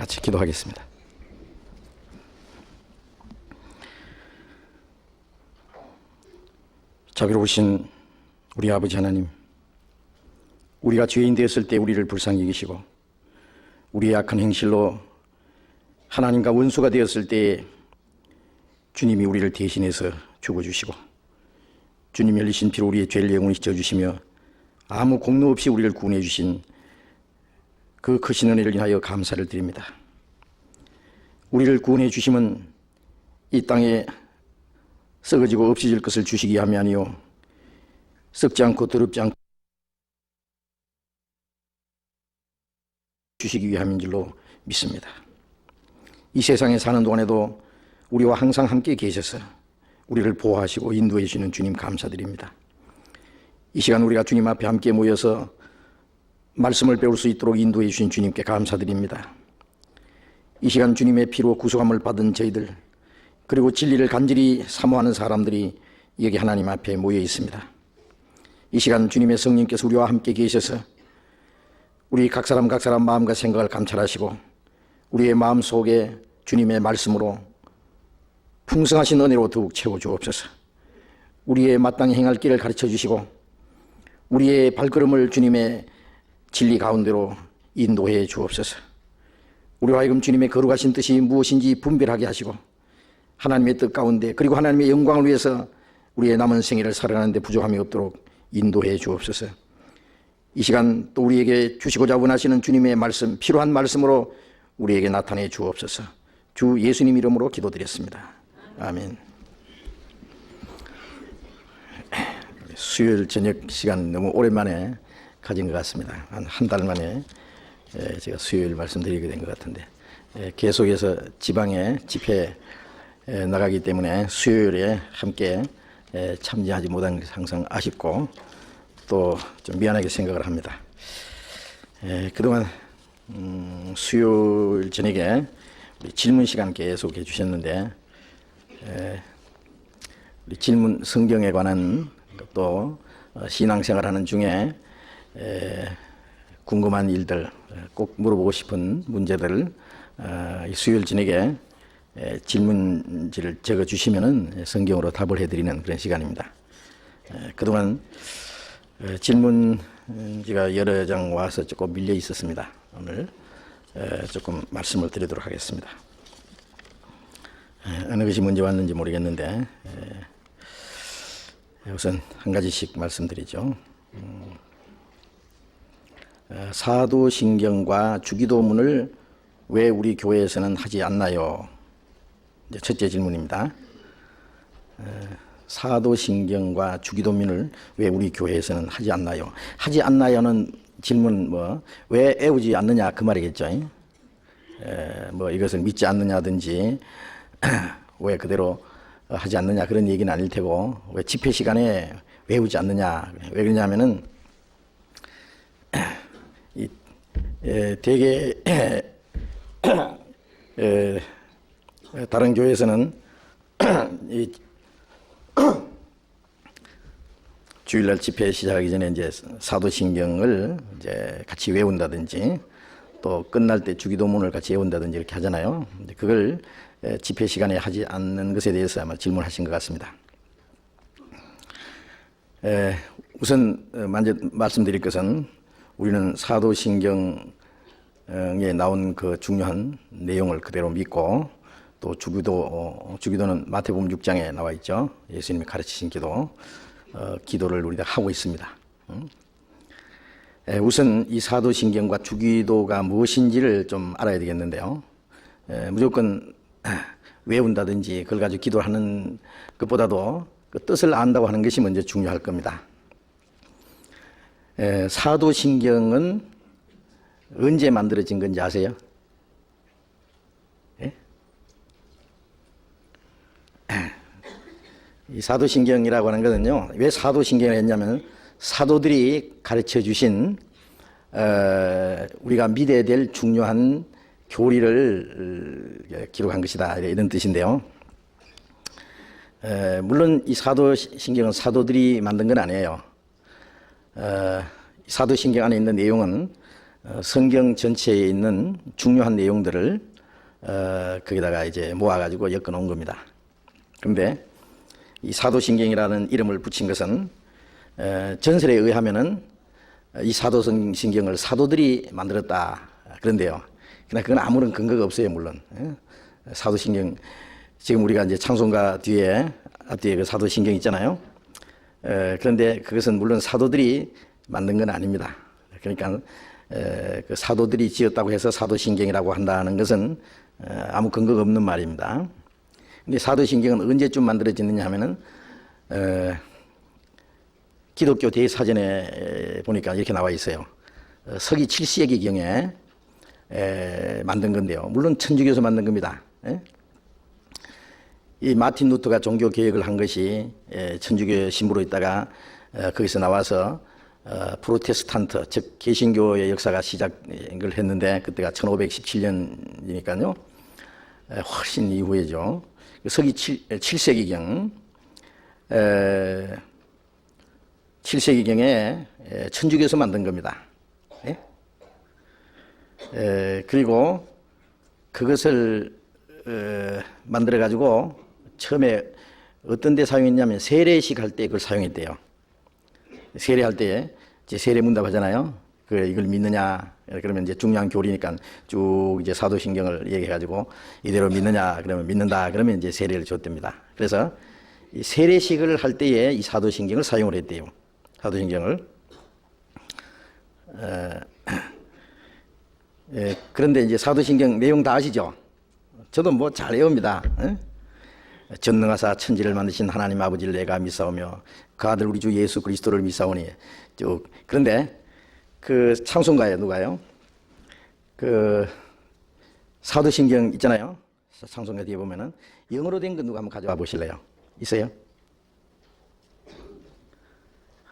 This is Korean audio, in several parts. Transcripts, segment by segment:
같이 기도하겠습니다. 자비로우신 우리 아버지 하나님, 우리가 죄인 되었을 때 우리를 불쌍히 여기시고 우리의 악한 행실로 하나님과 원수가 되었을 때 주님이 우리를 대신해서 죽어주시고 주님이 흘리신 피로 우리의 죄를 영원히 씻어주시며 아무 공로 없이 우리를 구원해 주신 그 크신 은혜를 인하여 감사를 드립니다. 우리를 구원해 주심은 이 땅에 썩어지고 없어질 것을 주시기 위함이 아니요 썩지 않고 더럽지 않고 주시기 위함인 줄로 믿습니다. 이 세상에 사는 동안에도 우리와 항상 함께 계셔서 우리를 보호하시고 인도해 주시는 주님 감사드립니다. 이 시간 우리가 주님 앞에 함께 모여서 말씀을 배울 수 있도록 인도해 주신 주님께 감사드립니다. 이 시간 주님의 피로 구속함을 받은 저희들, 그리고 진리를 간절히 사모하는 사람들이 여기 하나님 앞에 모여 있습니다. 이 시간 주님의 성령께서 우리와 함께 계셔서 우리 각 사람 마음과 생각을 감찰하시고 우리의 마음 속에 주님의 말씀으로 풍성하신 은혜로 더욱 채워주옵소서. 우리의 마땅히 행할 길을 가르쳐 주시고 우리의 발걸음을 주님의 진리 가운데로 인도해 주옵소서. 우리와 하여금 주님의 거룩하신 뜻이 무엇인지 분별하게 하시고 하나님의 뜻 가운데 그리고 하나님의 영광을 위해서 우리의 남은 생애를 살아가는 데 부족함이 없도록 인도해 주옵소서. 이 시간 또 우리에게 주시고자 원하시는 주님의 말씀, 필요한 말씀으로 우리에게 나타내 주옵소서. 주 예수님 이름으로 기도드렸습니다. 아멘. 수요일 저녁 시간 너무 오랜만에 가진 것 같습니다. 한 달 만에 제가 수요일 말씀드리게 된 것 같은데 계속해서 지방에 집회 나가기 때문에 수요일에 함께 참여하지 못한 것이 항상 아쉽고 또 좀 미안하게 생각을 합니다. 그동안 수요일 저녁에 우리 질문 시간 계속 해주셨는데 우리 질문 성경에 관한 또 신앙생활하는 중에 궁금한 일들, 꼭 물어보고 싶은 문제들 수요일 저녁에 질문지를 적어주시면은 성경으로 답을 해드리는 그런 시간입니다. 그동안 질문지가 여러 장 와서 조금 밀려 있었습니다. 오늘 조금 말씀을 드리도록 하겠습니다. 어느 것이 먼저 왔는지 모르겠는데 우선 한 가지씩 말씀드리죠. 사도신경과 주기도문을 왜 우리 교회에서는 하지 않나요? 이제 첫째 질문입니다. 사도신경과 주기도문을 왜 우리 교회에서는 하지 않나요? 하지 않나요는 질문 왜 애우지 않느냐 그 말이겠죠. 이것을 믿지 않느냐든지 왜 그대로 하지 않느냐 그런 얘기는 아닐 테고 왜 집회 시간에 외우지 않느냐 왜 그러냐면은 되게 다른 교회에서는 이 주일날 집회 시작하기 전에 이제 사도신경을 이제 같이 외운다든지 또 끝날 때 주기도문을 같이 외운다든지 이렇게 하잖아요. 그걸 집회 시간에 하지 않는 것에 대해서 아마 질문하신 것 같습니다. 우선 먼저 말씀드릴 것은 우리는 사도신경에 나온 그 중요한 내용을 그대로 믿고 또 주기도는 마태복음 6장에 나와 있죠. 예수님이 가르치신 기도를 우리가 하고 있습니다. 우선 이 사도신경과 주기도가 무엇인지를 좀 알아야 되겠는데요. 무조건 외운다든지 그걸 가지고 기도하는 것보다도 그 뜻을 안다고 하는 것이 먼저 중요할 겁니다. 사도신경은 언제 만들어진 건지 아세요? 이 사도신경이라고 하는 것은요, 왜 사도신경을 했냐면 사도들이 가르쳐 주신 우리가 믿어야 될 중요한 교리를 기록한 것이다 이런 뜻인데요. 물론 이 사도신경은 사도들이 만든 건 아니에요. 사도신경 안에 있는 내용은 성경 전체에 있는 중요한 내용들을 거기다가 이제 모아가지고 엮어 놓은 겁니다. 그런데 이 사도신경이라는 이름을 붙인 것은 전설에 의하면은 이 사도신경을 사도들이 만들었다 그런데요. 그러나 그건 아무런 근거가 없어요, 물론. 사도신경, 지금 우리가 이제 창송가 뒤에, 앞뒤에 그 사도신경 있잖아요. 그런데 그것은 물론 사도들이 만든 건 아닙니다. 그러니까 그 사도들이 지었다고 해서 사도신경이라고 한다는 것은 아무 근거가 없는 말입니다. 근데 사도신경은 언제쯤 만들어졌느냐 하면은 기독교 대사전에 보니까 이렇게 나와 있어요. 서기 7세기경에 만든 건데요. 물론 천주교에서 만든 겁니다. 이 마틴 루터가 종교 개혁을 한 것이 천주교 신부로 있다가 거기서 나와서 프로테스탄트 즉 개신교의 역사가 시작을 했는데 그때가 1517년이니까요. 훨씬 이후에죠. 서기 7세기경 7세기경에 천주교에서 만든 겁니다. 그리고 그것을 만들어 가지고 처음에 어떤 데 사용했냐면 세례식 할 때 그걸 사용했대요. 세례할 때 이제 세례 문답하잖아요. 이걸 믿느냐 그러면 이제 중요한 교리니까 쭉 이제 사도신경을 얘기해 가지고 이대로 믿느냐 그러면 믿는다 그러면 이제 세례를 줬답니다. 그래서 이 세례식을 할 때에 이 사도신경을 사용을 했대요. 사도신경을. 그런데 이제 사도신경 내용 다 아시죠? 저도 뭐 잘 외웁니다. 전능하사 천지를 만드신 하나님 아버지를 내가 믿사오며 그 아들 우리 주 예수 그리스도를 믿사오니 쭉. 그런데 그 찬송가에 누가요? 그 사도신경 있잖아요. 찬송가 뒤에 보면은 영어로 된 거 누가 한번 가져와 보실래요? 있어요?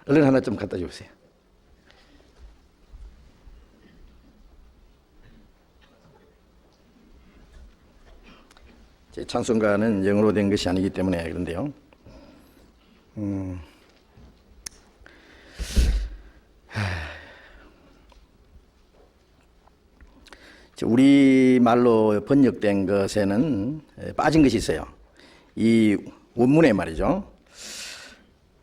얼른 하나 좀 갖다 주세요. 제 찬송가는 영어로 된 것이 아니기 때문에 그런데요. 우리말로 번역된 것에는 빠진 것이 있어요. 이 원문에 말이죠.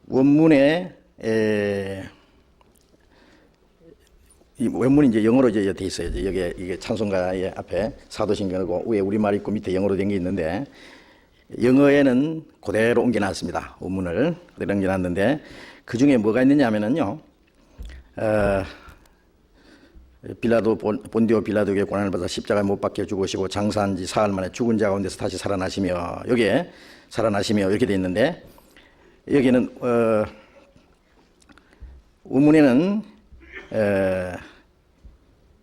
원문에 이 원문이 이제 영어로 이제 돼 있어요. 여기에 이게 찬송가의 앞에 사도신경이고 위에 우리말 있고 밑에 영어로 된 게 있는데 영어에는 그대로 옮겨놨습니다. 원문을 그대로 옮겨놨는데 그 중에 뭐가 있느냐 하면은요. 본디오 빌라도에게 고난을 받아 십자가에 못 박혀 죽으시고 장사한 지 사흘 만에 죽은 자 가운데서 다시 살아나시며 여기에 살아나시며 이렇게 돼 있는데 여기는 원문에는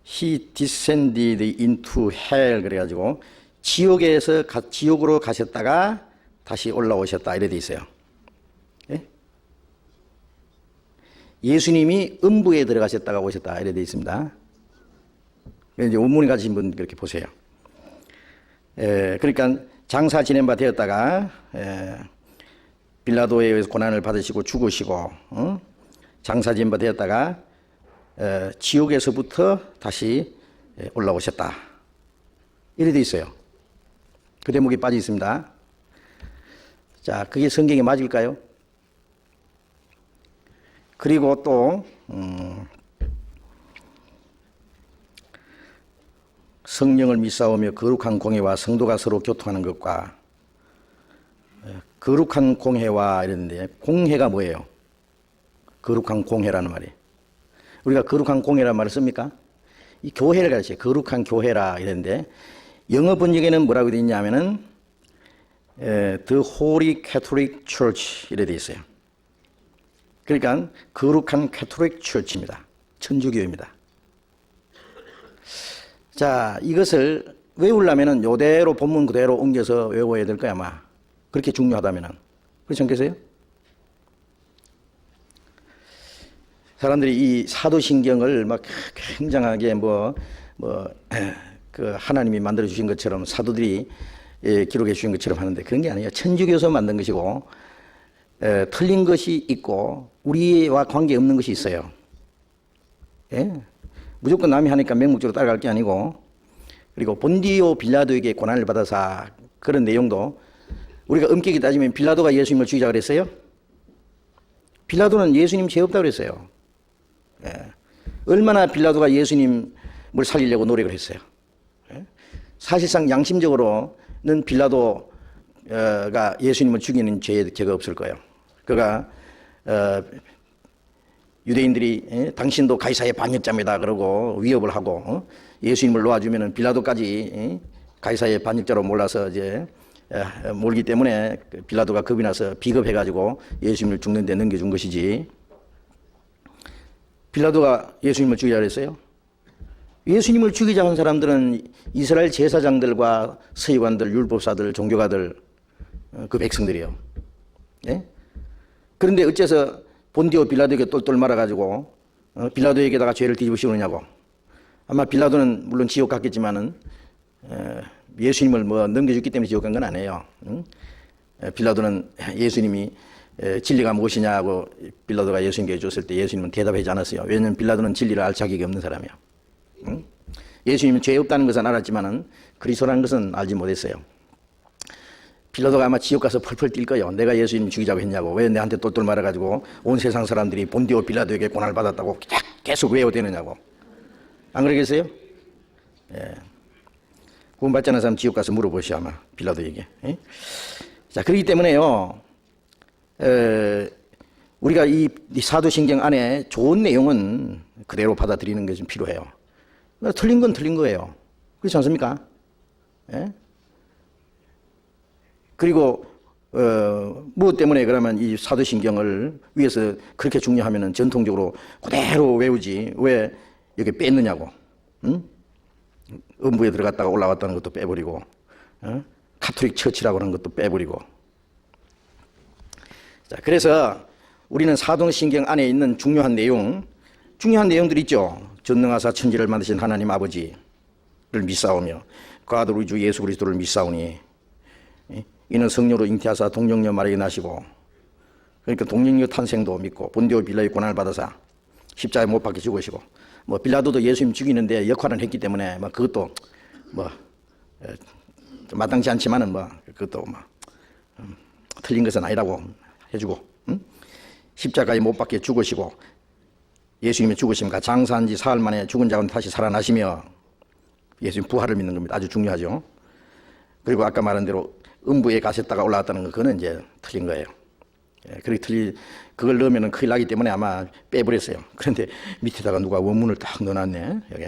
He descended into hell 그래가지고 지옥으로 가셨다가 다시 올라오셨다 이래 돼 있어요. 예? 예수님이 음부에 들어가셨다가 오셨다 이래 돼 있습니다. 이제 원문이 가지신 분 그렇게 보세요. 그러니까 장사 지낸 바 되었다가 빌라도에 의해서 고난을 받으시고 죽으시고 장사 지낸 바 되었다가 지옥에서부터 다시 올라오셨다 이래 돼 있어요. 그 대목이 빠져 있습니다. 자, 그게 성경에 맞을까요? 그리고 또 성령을 믿사오며 거룩한 공회와 성도가 서로 교통하는 것과 거룩한 공회와 이랬는데 공회가 뭐예요? 거룩한 공회라는 말이. 우리가 거룩한 공회라는 말을 씁니까? 이 교회를 가르쳐요. 거룩한 교회라 이랬는데 영어 번역에는 뭐라고 되어 있냐면은 The Holy Catholic Church 이래 되어 있어요. 그러니까 거룩한 캐톨릭 처치입니다. 천주교입니다. 자, 이것을 외우려면은 요대로 본문 그대로 옮겨서 외워야 될 거야 아마. 그렇게 중요하다면은. 그렇지 않겠어요? 사람들이 이 사도신경을 막 굉장하게 그 하나님이 만들어 주신 것처럼 사도들이 기록해 주신 것처럼 하는데 그런 게 아니에요. 천주교에서 만든 것이고 틀린 것이 있고 우리와 관계없는 것이 있어요. 예? 무조건 남이 하니까 맹목적으로 따라갈 게 아니고, 그리고 본디오 빌라도에게 고난을 받아서 그런 내용도 우리가 엄격히 따지면 빌라도가 예수님을 죽이자 그랬어요? 빌라도는 예수님 죄 없다고 그랬어요. 예. 얼마나 빌라도가 예수님을 살리려고 노력을 했어요. 예. 사실상 양심적으로는 빌라도가 예수님을 죽이는 죄가 없을 거예요. 그가 유대인들이 당신도 가이사의 반역자입니다 그러고 위협을 하고 예수님을 놓아주면은 빌라도까지 가이사의 반역자로 몰라서 이제 몰기 때문에 빌라도가 겁이 나서 비겁해가지고 예수님을 죽는데 넘겨준 것이지. 빌라도가 예수님을 죽이자 그랬어요? 예수님을 죽이자 한 사람들은 이스라엘 제사장들과 서기관들, 율법사들, 종교가들, 그 백성들이에요. 예? 그런데 어째서 본디오 빌라도에게 똘똘 말아가지고 빌라도에게다가 죄를 뒤집어 씌우느냐고. 아마 빌라도는 물론 지옥 갔겠지만은 예수님을 뭐 넘겨줬기 때문에 지옥 간 건 아니에요. 빌라도는 예수님이 진리가 무엇이냐고 빌라도가 예수님께 줬을 때 예수님은 대답하지 않았어요. 왜냐하면 빌라도는 진리를 알 자격이 없는 사람이에요. 예수님은 죄 없다는 것은 알았지만은 그리스도라는 것은 알지 못했어요. 빌라도가 아마 지옥 가서 펄펄 뛸 거예요. 내가 예수님 죽이자고 했냐고. 왜 내한테 똘똘 말아가지고 온 세상 사람들이 본디오 빌라도에게 고난을 받았다고 계속 외워대느냐고. 안 그러겠어요? 예. 구원받지 않은 사람 지옥 가서 물어보시오 아마 빌라도에게. 예? 자, 그렇기 때문에요. 우리가 이 사도신경 안에 좋은 내용은 그대로 받아들이는 게 좀 필요해요. 틀린 건 틀린 거예요. 그렇지 않습니까? 예? 그리고 무엇 때문에 그러면 이 사도신경을 위해서 그렇게 중요하면은 전통적으로 그대로 외우지 왜 여기 뺐느냐고. 응? 음부에 들어갔다가 올라왔다는 것도 빼버리고, 카톨릭 처치라고 하는 것도 빼버리고. 자, 그래서 우리는 사도신경 안에 있는 중요한 내용들 있죠. 전능하사 천지를 만드신 하나님 아버지를 믿사오며 그 아들 우리 주 예수 그리스도를 믿사오니 이는 성령으로 잉태하사 동정녀 마리아에 나시고, 그러니까 동정녀 탄생도 믿고 본디오 빌라의 고난을 받아사 십자가에 못 박혀 죽으시고, 뭐 빌라도도 예수님 죽이는데 역할을 했기 때문에 뭐 그것도 뭐 마땅치 않지만은 뭐 그것도 뭐 틀린 것은 아니라고 해주고, 십자가에 못 박혀 죽으시고 예수님의 죽으심과 장사한 지 사흘 만에 죽은 자 가운데 다시 살아나시며 예수님 부활을 믿는 겁니다. 아주 중요하죠. 그리고 아까 말한 대로 음부에 가셨다가 올라왔다는 거, 그거는 이제 틀린 거예요. 예, 그걸 넣으면 큰일 나기 때문에 아마 빼버렸어요. 그런데 밑에다가 누가 원문을 딱 넣어놨네, 여기.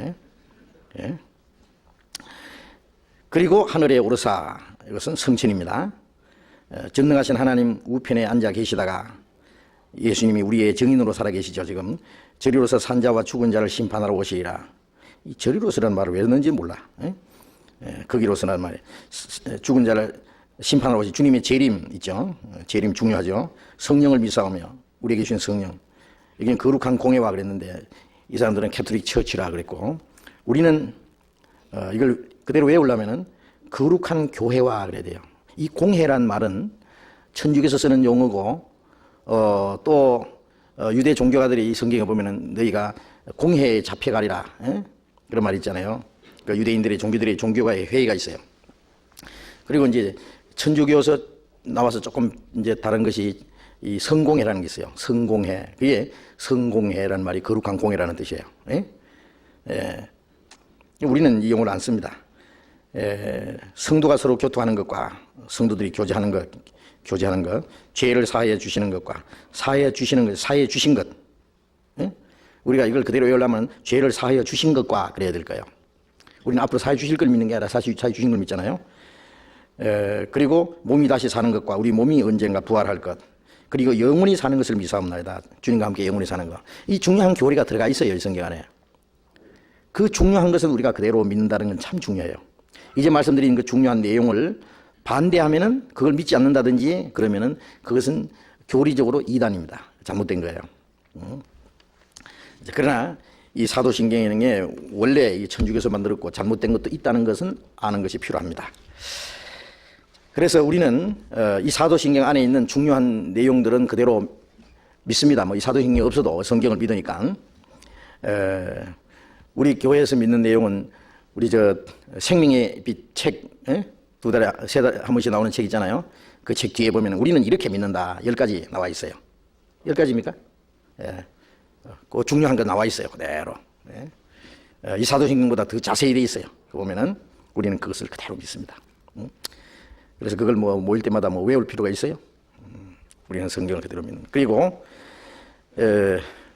예. 그리고 하늘에 오르사, 이것은 성천입니다. 전능하신 하나님 우편에 앉아 계시다가 예수님이 우리의 증인으로 살아계시죠, 지금. 저리로서 산자와 죽은 자를 심판하러 오시리라. 이 저리로서라는 말을 왜 넣는지 몰라. 예? 거기로서라는 말이 죽은 자를 심판하러 오시 주님의 재림 있죠. 재림 중요하죠. 성령을 믿사오며 우리에게 주신 성령. 이게 거룩한 공회와 그랬는데 이 사람들은 캐톨릭 처치라 그랬고, 우리는 이걸 그대로 외우려면은 거룩한 교회와 그래야 돼요. 이 공회란 말은 천주교에서 쓰는 용어고, 또 유대 종교가들이 이 성경에 보면은 너희가 공회에 잡혀가리라, 그런 말 있잖아요. 그러니까 유대인들의 종교가의 회의가 있어요. 그리고 이제 천주교에서 나와서 조금 이제 다른 것이 이 성공회라는 게 있어요. 성공회. 그게 성공회라는 말이 거룩한 공회라는 뜻이에요. 예? 예. 우리는 이 용어를 안 씁니다. 성도가 서로 교통하는 것과 성도들이 교제하는 것, 죄를 사하여 주시는 것과 사하여 주시는 것, 사하여 주신 것. 예? 우리가 이걸 그대로 외우려면 죄를 사하여 주신 것과 그래야 될 거예요. 우리는 앞으로 사하여 주실 걸 믿는 게 아니라 사하여 주신 걸 믿잖아요. 그리고 몸이 다시 사는 것과 우리 몸이 언젠가 부활할 것, 그리고 영원히 사는 것을 믿사옵나이다. 주님과 함께 영원히 사는 것. 이 중요한 교리가 들어가 있어요, 이 성경 안에. 그 중요한 것을 우리가 그대로 믿는다는 건 참 중요해요. 이제 말씀드린 그 중요한 내용을 반대하면은, 그걸 믿지 않는다든지 그러면은 그것은 교리적으로 이단입니다. 잘못된 거예요. 그러나 이 사도신경에 원래 이 천주교에서 만들었고 잘못된 것도 있다는 것은 아는 것이 필요합니다. 그래서 우리는 이 사도신경 안에 있는 중요한 내용들은 그대로 믿습니다. 뭐 이 사도신경이 없어도 성경을 믿으니까. 우리 교회에서 믿는 내용은 우리 저 생명의 빛 책, 두 달에 세 달에 한 번씩 나오는 책 있잖아요. 그 책 뒤에 보면 우리는 이렇게 믿는다. 10가지 나와 있어요. 10가지입니까? 예. 그 중요한 거 나와 있어요. 그대로. 이 사도신경보다 더 자세히 돼 있어요. 보면은 우리는 그것을 그대로 믿습니다. 그래서 그걸 뭐 모일 때마다 뭐 외울 필요가 있어요? 우리는 성경을 그대로 믿는. 그리고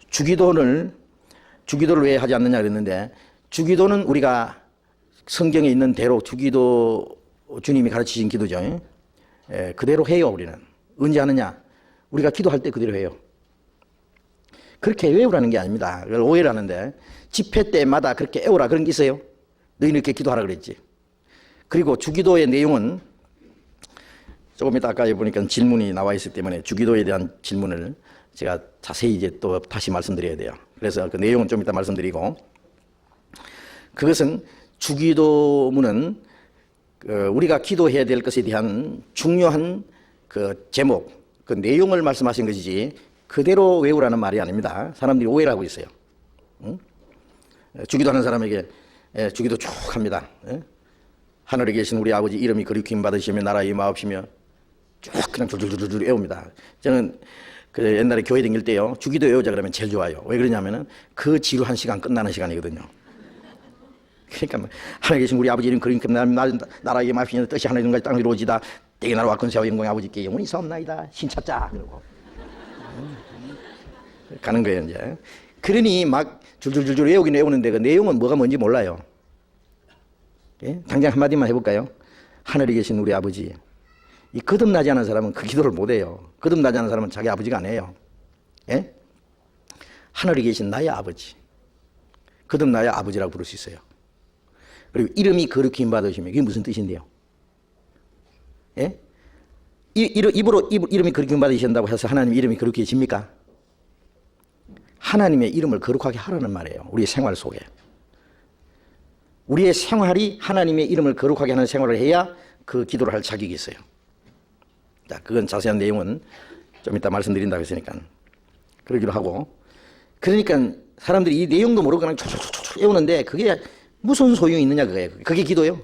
주기도를 왜 하지 않느냐 그랬는데, 주기도는 우리가 성경에 있는 대로 주기도 주님이 가르치신 기도죠. 그대로 해요. 우리는 언제 하느냐? 우리가 기도할 때 그대로 해요. 그렇게 외우라는 게 아닙니다. 그걸 오해를 하는데, 집회 때마다 그렇게 외우라 그런 게 있어요? 너희는 이렇게 기도하라 그랬지. 그리고 주기도의 내용은 조금 이따 아까 보니까 질문이 나와 있기 때문에 주기도에 대한 질문을 제가 자세히 이제 또 다시 말씀드려야 돼요. 그래서 그 내용은 좀 이따 말씀드리고, 그것은 주기도문은 우리가 기도해야 될 것에 대한 중요한 그 제목, 그 내용을 말씀하신 것이지 그대로 외우라는 말이 아닙니다. 사람들이 오해를 하고 있어요. 주기도하는 사람에게 주기도 쭉 합니다. 하늘에 계신 우리 아버지 이름이 거룩히 받으시며 나라 임하옵시며 쭉 그냥 줄줄줄줄 외웁니다. 저는 그 옛날에 교회 다닐 때요, 주기도 외우자 그러면 제일 좋아요. 왜 그러냐면은 그 지루한 시간 끝나는 시간이거든요. 그러니까 하늘에 계신 우리 아버지 이름 거룩히 나라 임하옵시며 뜻이 하늘에 같이 땅에 이루어지다 대개 나라와 권세와 영광의 아버지께 영원히 사옵나이다 신찾자 그러고 가는 거예요. 이제 그러니 막 줄줄줄줄 외우긴 외우는데 그 내용은 뭐가 뭔지 몰라요. 예? 당장 한마디만 해볼까요? 하늘에 계신 우리 아버지. 이 거듭나지 않은 사람은 그 기도를 못해요. 거듭나지 않은 사람은 자기 아버지가 아니에요. 예? 하늘에 계신 나의 아버지. 거듭나야 아버지라고 부를 수 있어요. 그리고 이름이 거룩히 받으시면 이게 무슨 뜻인데요? 예? 입으로 이름이 거룩히 받으신다고 해서 하나님 이름이 거룩해집니까? 하나님의 이름을 거룩하게 하라는 말이에요. 우리의 생활 속에. 우리의 생활이 하나님의 이름을 거룩하게 하는 생활을 해야 그 기도를 할 자격이 있어요. 자, 그건 자세한 내용은 좀 이따 말씀드린다고 했으니까 그러기로 하고, 그러니까 사람들이 이 내용도 모르고 그냥 촉촉촉촉 외우는데 그게 무슨 소용이 있느냐 그거예요. 그게 기도예요.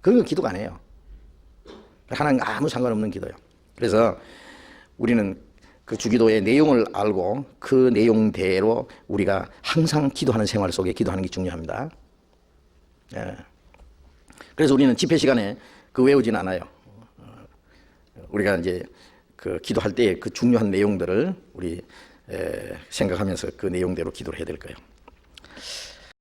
그건 기도가 아니에요. 하나님 아무 상관없는 기도예요. 그래서 우리는 그 주기도의 내용을 알고 그 내용대로 우리가 항상 기도하는 생활 속에 기도하는 게 중요합니다. 예. 그래서 우리는 집회 시간에 그 외우진 않아요. 우리가 이제 그 기도할 때 그 중요한 내용들을 우리 생각하면서 그 내용대로 기도를 해야 될 거예요.